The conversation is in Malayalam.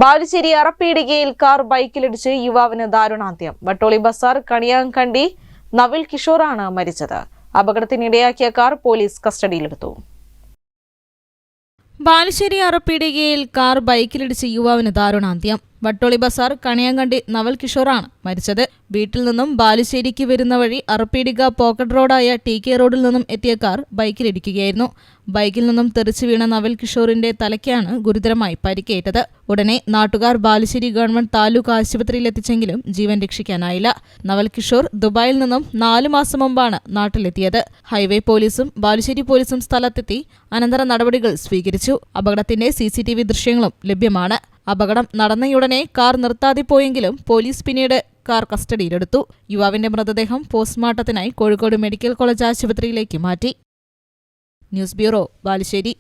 ബാലുശ്ശേരി അറപ്പീടികയിൽ കാർ ബൈക്കിലിടിച്ച് യുവാവിന് ദാരുണാന്ത്യം. വട്ടോളി ബസാർ കണിയാങ്കണ്ടി നവിൽ കിഷോറാണ് മരിച്ചത്. അപകടത്തിനിടയാക്കിയ കാർ പോലീസ് കസ്റ്റഡിയിലെടുത്തു. ബാലുശ്ശേരി അറപ്പീടികയിൽ കാർ ബൈക്കിലിടിച്ച് യുവാവിന് ദാരുണാന്ത്യം. വട്ടോളി ബസാർ കണിയാങ്കണ്ടി നവൽ കിഷോറാണ് മരിച്ചത്. വീട്ടിൽ നിന്നും ബാലുശ്ശേരിക്ക് വരുന്ന വഴി അറപ്പീടിക പോക്കറ്റ് റോഡായ TK റോഡിൽ നിന്നും എത്തിയ കാർ ബൈക്കിലിടിക്കുകയായിരുന്നു. ബൈക്കിൽ നിന്നും തെറിച്ചു വീണ നവൽ കിഷോറിന്റെ തലയ്ക്കാണ് ഗുരുതരമായി പരിക്കേറ്റത്. ഉടനെ നാട്ടുകാർ ബാലുശ്ശേരി ഗവൺമെന്റ് താലൂക്ക് ആശുപത്രിയിൽ എത്തിച്ചെങ്കിലും ജീവൻ രക്ഷിക്കാനായില്ല. നവൽ കിഷോർ ദുബായിൽ നിന്നും 4 മാസം മുമ്പാണ് നാട്ടിലെത്തിയത്. ഹൈവേ പോലീസും ബാലുശ്ശേരി പോലീസും സ്ഥലത്തെത്തി അനന്തര നടപടികൾ സ്വീകരിച്ചു. അപകടത്തിന്റെ CCTV ദൃശ്യങ്ങളും ലഭ്യമാണ്. അപകടം നടന്നയുടനെ കാർ നിർത്താതെ പോയെങ്കിലും പോലീസ് പിന്നീട് കാർ കസ്റ്റഡിയിലെടുത്തു. യുവാവിന്റെ മൃതദേഹം പോസ്റ്റ്മോർട്ടത്തിനായി കോഴിക്കോട് മെഡിക്കൽ കോളേജ് ആശുപത്രിയിലേക്ക് മാറ്റി. News bureau, Balussery.